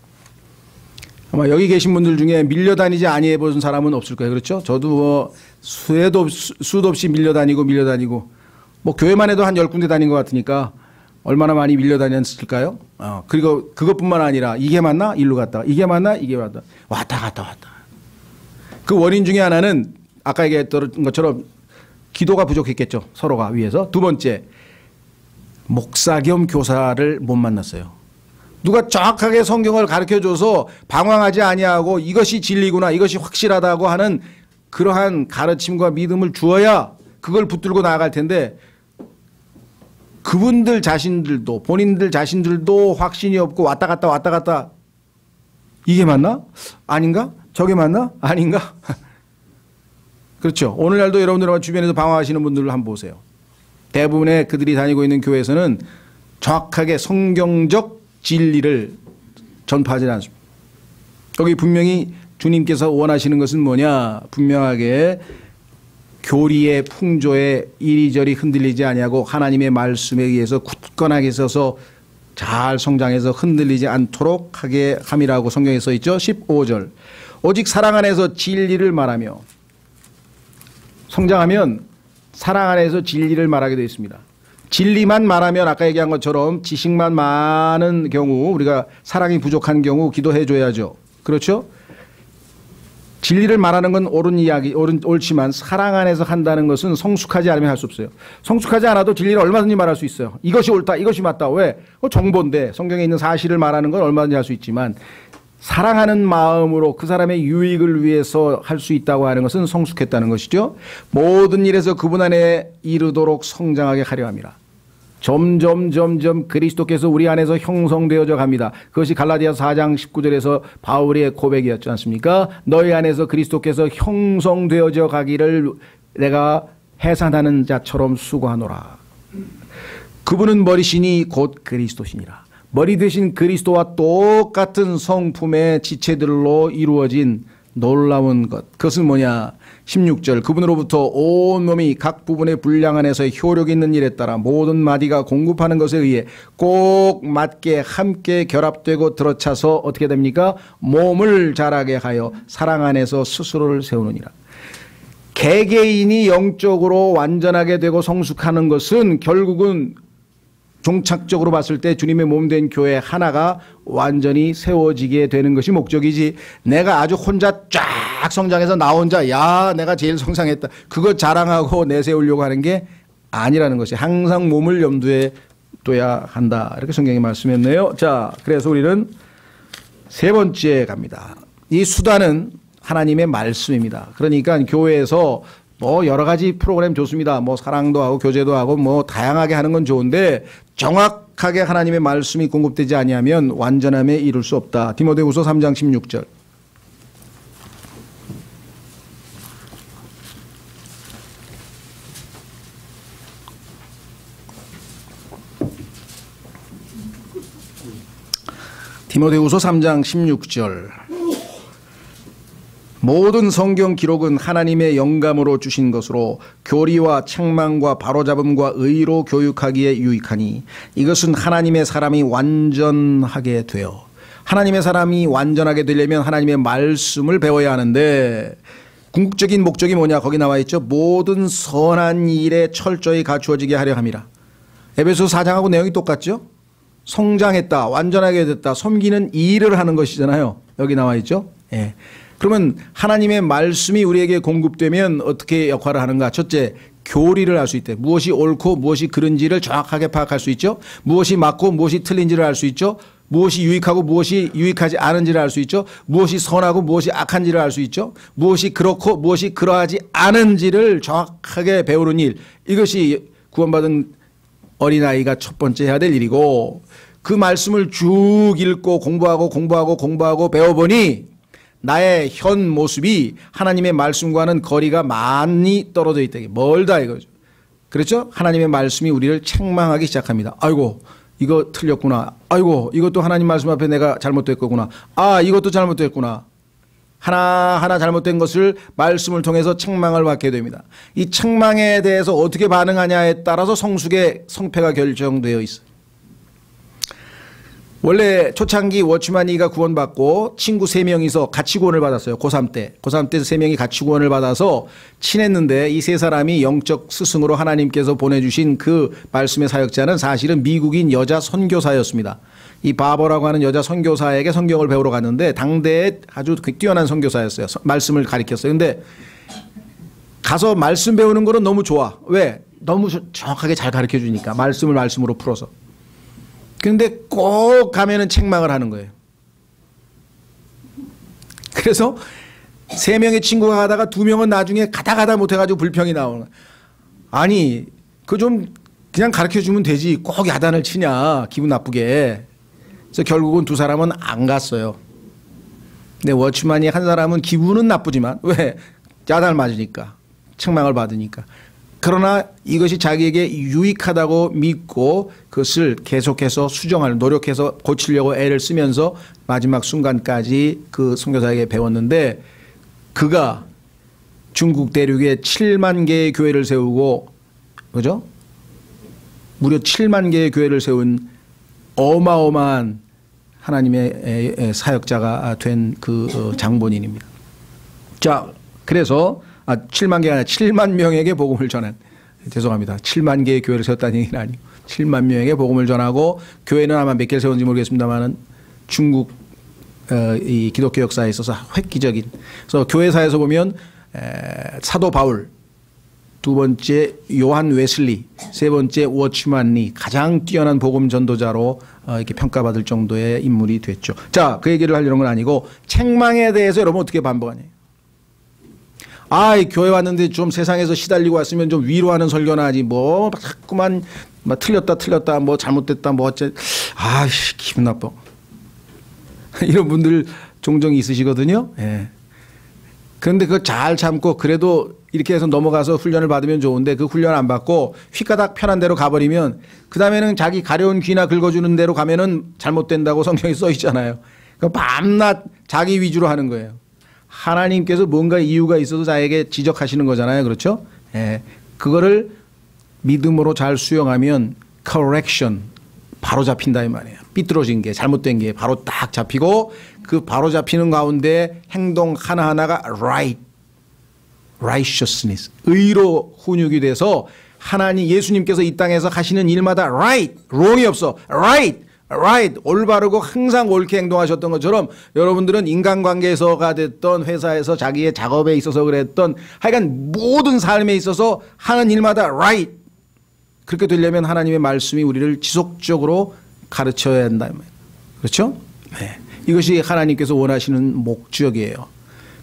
아마 여기 계신 분들 중에 밀려다니지 아니해 본 사람은 없을 거예요. 그렇죠? 저도 뭐 수도 없이 밀려다니고 뭐 교회만 해도 한 10군데 다닌 것 같으니까 얼마나 많이 밀려다녔을까요? 그리고 그것뿐만 아니라 이게 맞나? 일로 갔다가 이게 맞나? 이게 맞다. 왔다 갔다. 그 원인 중에 하나는 아까 얘기했던 것처럼 기도가 부족했겠죠. 서로가 위해서. 두 번째, 목사 겸 교사를 못 만났어요. 누가 정확하게 성경을 가르쳐줘서 방황하지 아니하고 이것이 진리구나, 이것이 확실하다고 하는 그러한 가르침과 믿음을 주어야 그걸 붙들고 나아갈 텐데 그분들 자신들도 본인들 자신들도 확신이 없고 왔다 갔다 이게 맞나? 아닌가? 저게 맞나? 아닌가? 그렇죠. 오늘날도 여러분들 주변에서 방황하시는 분들을 한번 보세요. 대부분의 그들이 다니고 있는 교회에서는 정확하게 성경적 진리를 전파하지 않습니다. 여기 분명히 주님께서 원하시는 것은 뭐냐? 분명하게 교리의 풍조에 이리저리 흔들리지 아니하고 하나님의 말씀에 의해서 굳건하게 서서 잘 성장해서 흔들리지 않도록 하게 함이라고 성경에 써 있죠. 15절. 오직 사랑 안에서 진리를 말하며 성장하면 사랑 안에서 진리를 말하게 되어 있습니다. 진리만 말하면 아까 얘기한 것처럼 지식만 많은 경우 우리가 사랑이 부족한 경우 기도해 줘야죠. 그렇죠? 진리를 말하는 건 옳은 이야기, 옳지만 사랑 안에서 한다는 것은 성숙하지 않으면 할 수 없어요. 성숙하지 않아도 진리를 얼마든지 말할 수 있어요. 이것이 옳다, 이것이 맞다. 왜? 정보인데 성경에 있는 사실을 말하는 건 얼마든지 할 수 있지만 사랑하는 마음으로 그 사람의 유익을 위해서 할 수 있다고 하는 것은 성숙했다는 것이죠. 모든 일에서 그분 안에 이르도록 성장하게 하려 함이라. 점점 그리스도께서 우리 안에서 형성되어져 갑니다. 그것이 갈라디아서 4장 19절에서 바울의 고백이었지 않습니까? 너희 안에서 그리스도께서 형성되어져 가기를 내가 해산하는 자처럼 수고하노라. 그분은 머리시니 곧 그리스도시니라. 머리 되신 그리스도와 똑같은 성품의 지체들로 이루어진 놀라운 것. 그것은 뭐냐? 16절. 그분으로부터 온 몸이 각 부분의 분량 안에서 효력 있는 일에 따라 모든 마디가 공급하는 것에 의해 꼭 맞게 함께 결합되고 들어차서 어떻게 됩니까? 몸을 자라게 하여 사랑 안에서 스스로를 세우느니라. 개개인이 영적으로 완전하게 되고 성숙하는 것은 결국은 종착적으로 봤을 때 주님의 몸 된 교회 하나가 완전히 세워지게 되는 것이 목적이지, 내가 아주 혼자 쫙 성장해서 나 혼자 야 내가 제일 성장했다 그거 자랑하고 내세우려고 하는 게 아니라는 것이, 항상 몸을 염두에 둬야 한다, 이렇게 성경이 말씀했네요. 자, 그래서 우리는 세 번째 갑니다. 이 수단은 하나님의 말씀입니다. 그러니까 교회에서 뭐 여러 가지 프로그램 좋습니다. 뭐 사랑도 하고 교제도 하고 뭐 다양하게 하는 건 좋은데 정확하게 하나님의 말씀이 공급되지 아니하면 완전함에 이룰 수 없다. 디모데후서 3장 16절. 디모데후서 3장 16절. 모든 성경 기록은 하나님의 영감으로 주신 것으로 교리와 책망과 바로잡음과 의로 교육하기에 유익하니 이것은 하나님의 사람이 완전하게 되어, 하나님의 사람이 완전하게 되려면 하나님의 말씀을 배워야 하는데, 궁극적인 목적이 뭐냐, 거기 나와 있죠. 모든 선한 일에 철저히 갖추어지게 하려 함이라. 에베소서 4장하고 내용이 똑같죠. 성장했다, 완전하게 됐다, 섬기는 일을 하는 것이잖아요. 여기 나와 있죠. 예. 그러면 하나님의 말씀이 우리에게 공급되면 어떻게 역할을 하는가? 첫째, 교리를 알 수 있대. 무엇이 옳고 무엇이 그른지를 정확하게 파악할 수 있죠. 무엇이 맞고 무엇이 틀린지를 알 수 있죠. 무엇이 유익하고 무엇이 유익하지 않은지를 알 수 있죠. 무엇이 선하고 무엇이 악한지를 알 수 있죠. 무엇이 그렇고 무엇이 그러하지 않은지를 정확하게 배우는 일, 이것이 구원받은 어린아이가 첫 번째 해야 될 일이고, 그 말씀을 쭉 읽고 공부하고 배워보니 나의 현 모습이 하나님의 말씀과는 거리가 많이 떨어져 있다. 멀다 이거죠. 그렇죠? 하나님의 말씀이 우리를 책망하기 시작합니다. 아이고 이거 틀렸구나. 아이고 이것도 하나님 말씀 앞에 내가 잘못됐구나. 아 이것도 잘못됐구나. 하나하나 잘못된 것을 말씀을 통해서 책망을 받게 됩니다. 이 책망에 대해서 어떻게 반응하냐에 따라서 성숙의 성패가 결정되어 있어요. 원래 초창기 워치마니가 구원받고 친구 3명이서 같이 구원을 받았어요. 고3 때. 고3 때 3명이 같이 구원을 받아서 친했는데, 이 3사람이 영적 스승으로 하나님께서 보내주신 그 말씀의 사역자는 사실은 미국인 여자 선교사였습니다. 이 바버라고 하는 여자 선교사에게 성경을 배우러 갔는데 당대에 아주 뛰어난 선교사였어요. 말씀을 가르쳤어요. 근데 가서 말씀 배우는 거는 너무 좋아. 왜? 너무 정확하게 잘 가르쳐 주니까. 말씀으로 풀어서. 근데 꼭 가면은 책망을 하는 거예요. 그래서 3명의 친구가 가다가 2명은 나중에 가다 못해가지고 불평이 나오는 거예요. 아니, 그거 좀 그냥 가르쳐 주면 되지. 꼭 야단을 치냐. 기분 나쁘게. 그래서 결국은 2사람은 안 갔어요. 근데 워치만이 한 사람은 기분은 나쁘지만, 왜? 야단을 맞으니까. 책망을 받으니까. 그러나 이것이 자기에게 유익하다고 믿고 그것을 계속해서 노력해서 고치려고 애를 쓰면서 마지막 순간까지 그 선교사에게 배웠는데, 그가 중국 대륙에 7만 개의 교회를 세우고, 그죠? 무려 7만 개의 교회를 세운 어마어마한 하나님의 사역자가 된 그 장본인입니다. 자, 그래서 7만 개가 아니라 7만 명에게 복음을 전한, 죄송합니다. 7만 개의 교회를 세웠다는 얘기는 아니고 7만 명에게 복음을 전하고, 교회는 아마 몇 개를 세웠는지 모르겠습니다만은 중국 이 기독교 역사에 있어서 획기적인. 그래서 교회사에서 보면 사도 바울, 2번째 요한 웨슬리, 3번째 워치만리, 가장 뛰어난 복음 전도자로 이렇게 평가받을 정도의 인물이 됐죠. 자, 그 얘기를 하려는 건 아니고, 책망에 대해서 여러분 어떻게 반복하냐. 이 교회 왔는데 좀 세상에서 시달리고 왔으면 좀 위로하는 설교나 하지, 뭐 자꾸만 뭐 틀렸다 뭐 잘못됐다 뭐 어째, 기분 나빠. 이런 분들 종종 있으시거든요. 예. 그런데 그거 잘 참고 그래도 이렇게 해서 넘어가서 훈련을 받으면 좋은데, 그 훈련 안 받고 휘가닥 편한 대로 가버리면 그 다음에는 자기 가려운 귀나 긁어주는 대로 가면은 잘못된다고 성경에 써 있잖아요. 밤낮 자기 위주로 하는 거예요. 하나님께서 뭔가 이유가 있어서 자에게 지적하시는 거잖아요. 그렇죠? 예. 그거를 믿음으로 잘 수용하면 correction, 바로 잡힌다 이 말이에요. 삐뚤어진 게, 잘못된 게 바로 딱 잡히고, 그 바로 잡히는 가운데 행동 하나하나가 right. righteousness, 의로 훈육이 돼서 하나님 예수님께서 이 땅에서 하시는 일마다 right, wrong이 없어. right, 올바르고 항상 옳게 행동하셨던 것처럼 여러분들은 인간관계에서가 됐던 회사에서 자기의 작업에 있어서 그랬던 하여간 모든 삶에 있어서 하는 일마다 right. 그렇게 되려면 하나님의 말씀이 우리를 지속적으로 가르쳐야 한다. 그렇죠? 네. 이것이 하나님께서 원하시는 목적이에요.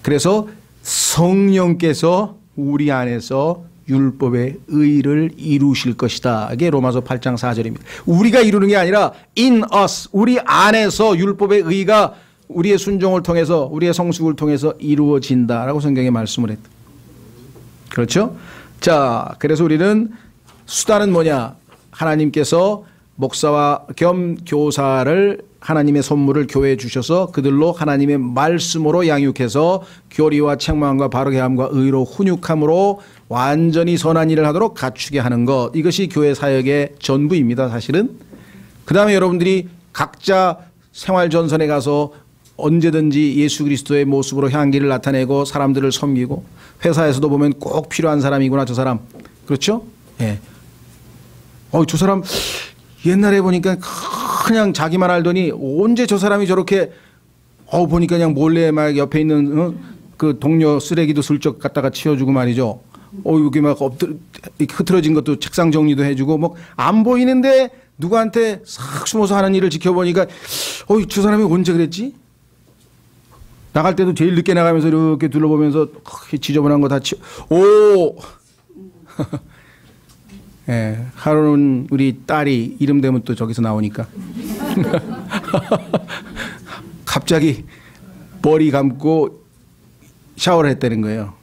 그래서 성령께서 우리 안에서 율법의 의를 이루실 것이다. 이게 로마서 8장 4절입니다. 우리가 이루는 게 아니라 in us, 우리 안에서 율법의 의가 우리의 순종을 통해서 우리의 성숙을 통해서 이루어진다라고 성경에 말씀을 했다. 그렇죠? 자, 그래서 우리는 수단은 뭐냐? 하나님께서 목사와 겸 교사를 하나님의 선물을 교회에 주셔서 그들로 하나님의 말씀으로 양육해서 교리와 책망과 바르게 함과 의로 훈육함으로 완전히 선한 일을 하도록 갖추게 하는 것. 이것이 교회 사역의 전부입니다. 사실은. 그 다음에 여러분들이 각자 생활전선에 가서 언제든지 예수 그리스도의 모습으로 향기를 나타내고 사람들을 섬기고 회사에서도 보면 꼭 필요한 사람이구나 저 사람. 그렇죠? 예. 저 사람 옛날에 보니까 그냥 자기만 알더니 언제 저 사람이 저렇게 보니까 그냥 몰래 막 옆에 있는 그 동료 쓰레기도 슬쩍 갖다가 치워주고 말이죠. 여기 막 흐트러진 것도 책상 정리도 해주고 뭐 안 보이는데 누구한테 싹 숨어서 하는 일을 지켜보니까 저 사람이 언제 그랬지? 나갈 때도 제일 늦게 나가면서 이렇게 둘러보면서 지저분한 거 다 예, 하루는 우리 딸이 이름 되면 또 저기서 나오니까 갑자기 머리 감고 샤워를 했다는 거예요.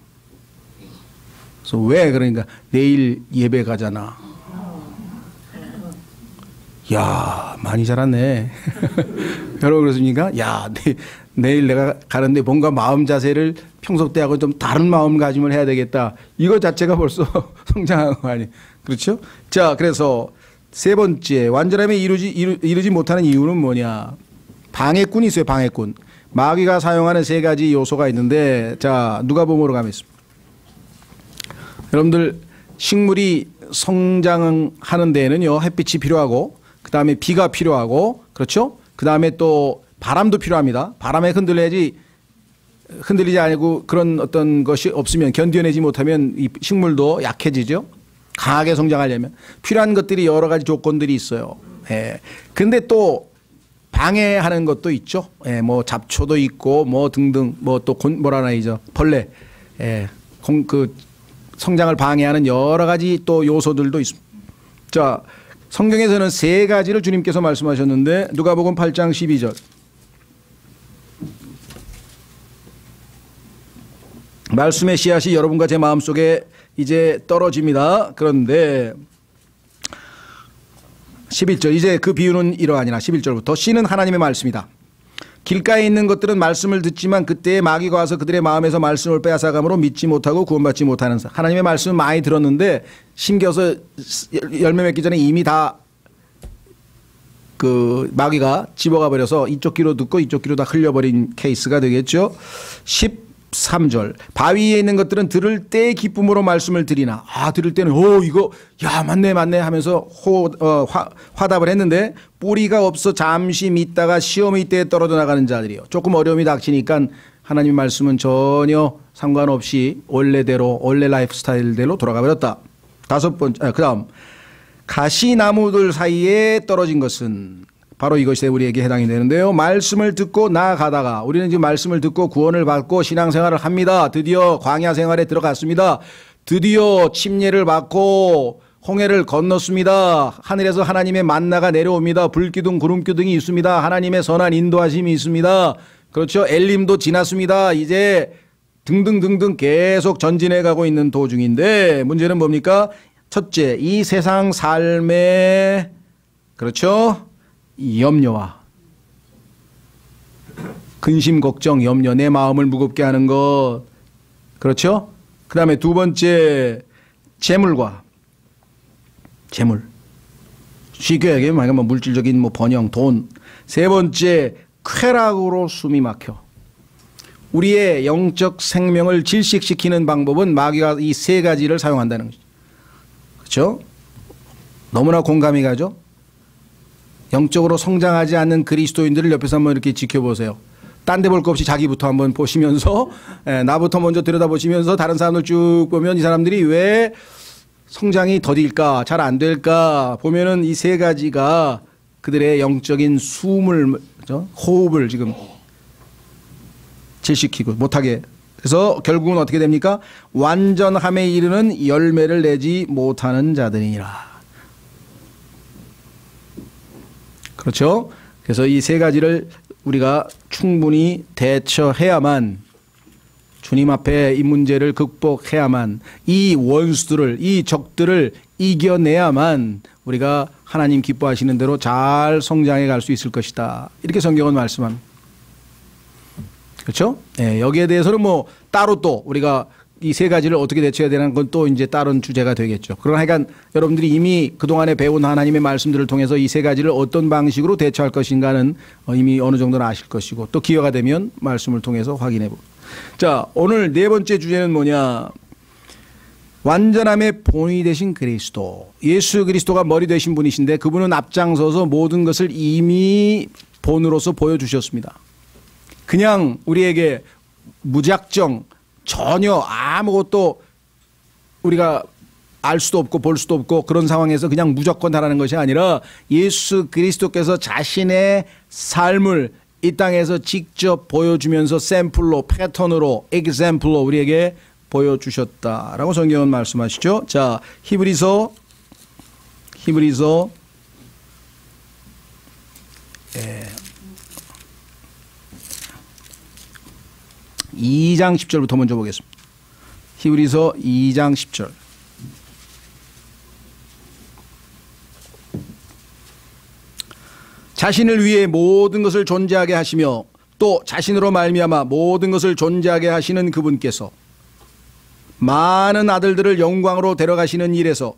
그래서 왜? 그러니까 내일 예배 가잖아. 야, 많이 자랐네. 여러분 그렇습니까? 야, 내일 내가 가는데 뭔가 마음 자세를 평소 때하고 좀 다른 마음가짐을 해야 되겠다. 이거 자체가 벌써 성장한 거 아니에요. 그렇죠? 자, 그래서 세 번째, 완전함에 이르지 못하는 이유는 뭐냐? 방해꾼이 있어요, 방해꾼. 마귀가 사용하는 세 가지 요소가 있는데, 자, 누가복음으로 가겠습니다. 여러분들, 식물이 성장하는 데에는요, 햇빛이 필요하고, 그 다음에 비가 필요하고, 그렇죠? 그 다음에 또 바람도 필요합니다. 바람에 흔들리지 않고 그런 어떤 것이 없으면, 견뎌내지 못하면 이 식물도 약해지죠? 강하게 성장하려면 필요한 것들이 여러 가지 조건들이 있어요. 예. 근데 또 방해하는 것도 있죠. 예. 뭐 잡초도 있고 뭐 등등 뭐 또 뭐라나이죠. 벌레. 예. 그 성장을 방해하는 여러 가지 또 요소들도 있습니다. 자, 성경에서는 세 가지를 주님께서 말씀하셨는데 누가복음 8장 12절. 말씀의 씨앗이 여러분과 제 마음속에 이제 떨어집니다. 그런데 11절 이제 그 비유는 이러하니라. 11절부터 씨는 하나님의 말씀이다. 길가에 있는 것들은 말씀을 듣지만 그때에 마귀가 와서 그들의 마음에서 말씀을 빼앗아감으로 믿지 못하고 구원받지 못하는 하나님의 말씀을 많이 들었는데 심겨서 열매 맺기 전에 이미 다 그 마귀가 집어가 버려서 이쪽 귀로 듣고 이쪽 귀로 다 흘려버린 케이스가 되겠죠. 13절 바위에 있는 것들은 들을 때 기쁨으로 말씀을 드리나 들을 때는 이거 야 맞네 하면서 화답을 했는데 뿌리가 없어 잠시 믿다가 시험의 때에 떨어져 나가는 자들이요. 조금 어려움이 닥치니까 하나님의 말씀은 전혀 상관없이 원래대로 원래 라이프 스타일대로 돌아가 버렸다. 다섯 번째 그다음 가시나무들 사이에 떨어진 것은 바로 이것이 우리에게 해당이 되는데요. 말씀을 듣고 나아가다가 우리는 지금 말씀을 듣고 구원을 받고 신앙생활을 합니다. 드디어 광야 생활에 들어갔습니다. 드디어 침례를 받고 홍해를 건넜습니다. 하늘에서 하나님의 만나가 내려옵니다. 불기둥 구름기둥이 있습니다. 하나님의 선한 인도하심이 있습니다. 그렇죠. 엘림도 지났습니다. 이제 등등등등 계속 전진해 가고 있는 도중인데 문제는 뭡니까? 첫째, 이 세상 삶의 그렇죠. 염려와 근심 걱정 염려 내 마음을 무겁게 하는 것 그렇죠. 그 다음에 두 번째 재물과 재물 쉽게 얘기하면 뭐 물질적인 뭐 번영 돈 세 번째 쾌락으로 숨이 막혀 우리의 영적 생명을 질식시키는 방법은 마귀가 이 세 가지를 사용한다는 거죠. 그렇죠? 너무나 공감이 가죠? 영적으로 성장하지 않는 그리스도인들을 옆에서 한번 이렇게 지켜보세요. 딴 데 볼 거 없이 자기부터 한번 보시면서 나부터 먼저 들여다보시면서 다른 사람들 쭉 보면 이 사람들이 왜 성장이 더딜까, 잘 안 될까 보면은 이 세 가지가 그들의 영적인 숨을, 호흡을 지금 질식시키고 못하게. 그래서 결국은 어떻게 됩니까? 완전함에 이르는 열매를 내지 못하는 자들이니라. 그렇죠? 그래서 이 세 가지를 우리가 충분히 대처해야만, 주님 앞에 이 문제를 극복해야만, 이 원수들을, 이 적들을 이겨내야만 우리가 하나님 기뻐하시는 대로 잘 성장해 갈 수 있을 것이다. 이렇게 성경은 말씀합니다. 그렇죠? 네, 여기에 대해서는 뭐 따로 또 우리가 이 세 가지를 어떻게 대처해야 되는 건 또 이제 다른 주제가 되겠죠. 그러나 하여간 여러분들이 이미 그동안에 배운 하나님의 말씀들을 통해서 이 세 가지를 어떤 방식으로 대처할 것인가는 이미 어느 정도는 아실 것이고, 또 기회가 되면 말씀을 통해서 확인해 보고. 자, 오늘 네 번째 주제는 뭐냐? 완전함의 본이 되신 그리스도. 예수 그리스도가 머리 되신 분이신데 그분은 앞장서서 모든 것을 이미 본으로서 보여주셨습니다. 그냥 우리에게 무작정 전혀 아무것도 우리가 알 수도 없고 볼 수도 없고 그런 상황에서 그냥 무조건 하라는 것이 아니라 예수 그리스도께서 자신의 삶을 이 땅에서 직접 보여주면서 샘플로, 패턴으로, example로 우리에게 보여주셨다라고 성경은 말씀하시죠. 자, 히브리서 2장 10절부터 먼저 보겠습니다. 히브리서 2장 10절. 자신을 위해 모든 것을 존재하게 하시며 또 자신으로 말미암아 모든 것을 존재하게 하시는 그분께서 많은 아들들을 영광으로 데려가시는 일에서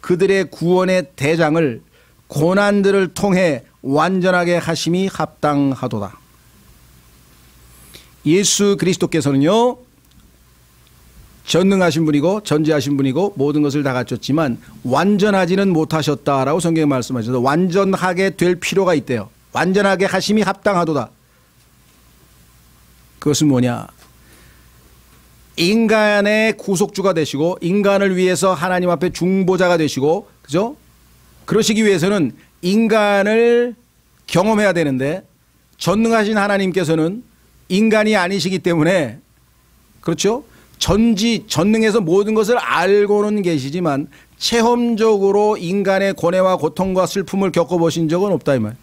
그들의 구원의 대장을 고난들을 통해 완전하게 하심이 합당하도다. 예수 그리스도께서는요, 전능하신 분이고 전지하신 분이고 모든 것을 다 갖췄지만 완전하지는 못하셨다라고 성경에 말씀하셔서 완전하게 될 필요가 있대요. 완전하게 하심이 합당하도다. 그것은 뭐냐? 인간의 구속주가 되시고 인간을 위해서 하나님 앞에 중보자가 되시고, 그죠? 그러시기 위해서는 인간을 경험해야 되는데 전능하신 하나님께서는 인간이 아니시기 때문에, 그렇죠? 전능해서 모든 것을 알고는 계시지만 체험적으로 인간의 고뇌와 고통과 슬픔을 겪어보신 적은 없다 이 말.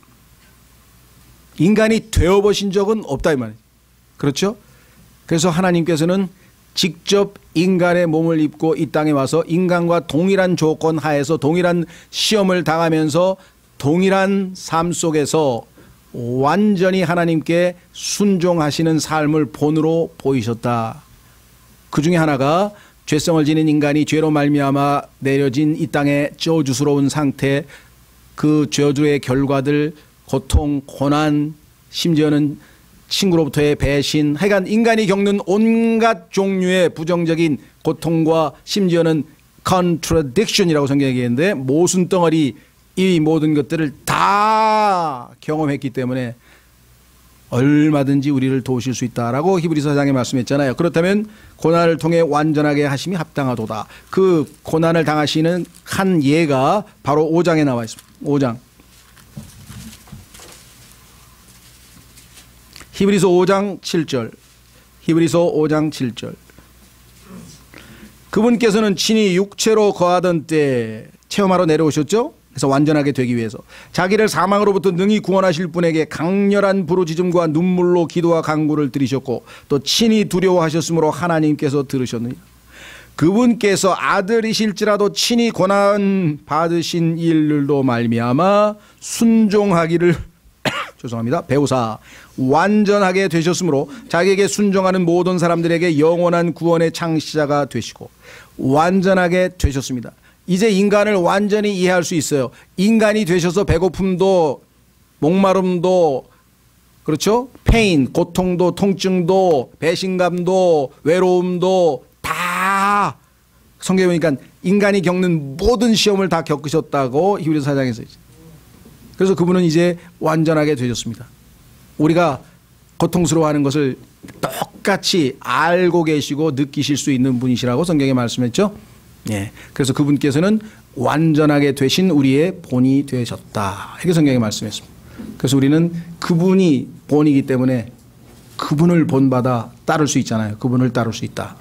인간이 되어보신 적은 없다 이 말. 그렇죠? 그래서 하나님께서는 직접 인간의 몸을 입고 이 땅에 와서 인간과 동일한 조건 하에서 동일한 시험을 당하면서 동일한 삶 속에서 완전히 하나님께 순종하시는 삶을 본으로 보이셨다. 그 중에 하나가 죄성을 지닌 인간이 죄로 말미암아 내려진 이 땅의 저주스러운 상태, 그 저주의 결과들, 고통, 고난, 심지어는 친구로부터의 배신, 하여간 인간이 겪는 온갖 종류의 부정적인 고통과 심지어는 contradiction이라고 성경이 얘기했는데 모순덩어리, 이 모든 것들을 다 경험했기 때문에 얼마든지 우리를 도우실 수 있다라고 히브리서 4장에 말씀했잖아요. 그렇다면 고난을 통해 완전하게 하심이 합당하도다. 그 고난을 당하시는 한 예가 바로 5장에 나와 있습니다. 5장. 히브리서 5장 7절. 히브리서 5장 7절. 그분께서는 친히 육체로 거하던 때 체험하러 내려오셨죠? 그래서 완전하게 되기 위해서 자기를 사망으로부터 능히 구원하실 분에게 강렬한 부르짖음과 눈물로 기도와 간구를 드리셨고 또 친히 두려워하셨으므로 하나님께서 들으셨느니라. 그분께서 아들이실지라도 친히 고난 받으신 일들도 말미암아 순종하기를 죄송합니다. 배우사 완전하게 되셨으므로 자기에게 순종하는 모든 사람들에게 영원한 구원의 창시자가 되시고 완전하게 되셨습니다. 이제 인간을 완전히 이해할 수 있어요. 인간이 되셔서 배고픔도 목마름도 그렇죠? 페인, 고통도, 통증도, 배신감도, 외로움도 다 성경에 보니까 인간이 겪는 모든 시험을 다 겪으셨다고 히브리서 4장에서. 그래서 그분은 이제 완전하게 되셨습니다. 우리가 고통스러워하는 것을 똑같이 알고 계시고 느끼실 수 있는 분이시라고 성경에 말씀했죠. 예. 그래서 그분께서는 완전하게 되신 우리의 본이 되셨다. 이렇게 성경에 말씀했습니다. 그래서 우리는 그분이 본이기 때문에 그분을 본받아 따를 수 있잖아요. 그분을 따를 수 있다.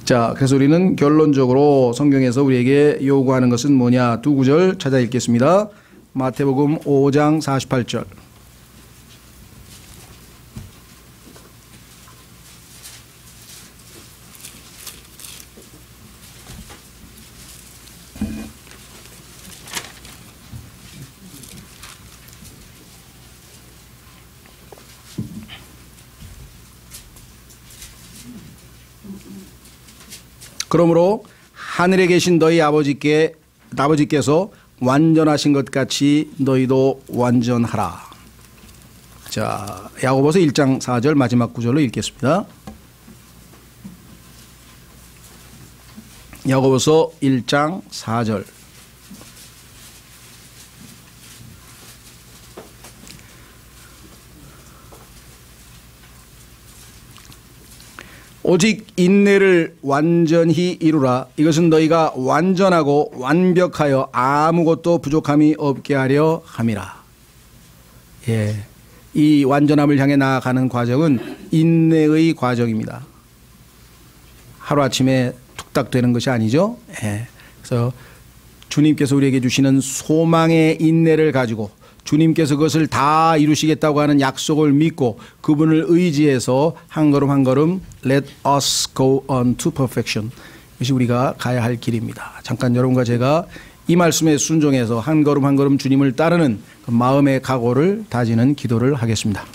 자, 그래서 우리는 결론적으로 성경에서 우리에게 요구하는 것은 뭐냐? 두 구절 찾아 읽겠습니다. 마태복음 5장 48절. 그러므로 하늘에 계신 너희 아버지께서 완전하신 것 같이 너희도 완전하라. 자, 야고보서 1장 4절 마지막 구절로 읽겠습니다. 야고보서 1장 4절. 오직 인내를 완전히 이루라. 이것은 너희가 완전하고 완벽하여 아무것도 부족함이 없게 하려 함이라. 예, 이 완전함을 향해 나아가는 과정은 인내의 과정입니다. 하루아침에 툭딱 되는 것이 아니죠. 예, 그래서 주님께서 우리에게 주시는 소망의 인내를 가지고 주님께서 그것을 다 이루시겠다고 하는 약속을 믿고 그분을 의지해서 한 걸음 한 걸음 Let us go on to perfection. 이것이 우리가 가야 할 길입니다. 잠깐 여러분과 제가 이 말씀에 순종해서 한 걸음 한 걸음 주님을 따르는 그 마음의 각오를 다지는 기도를 하겠습니다.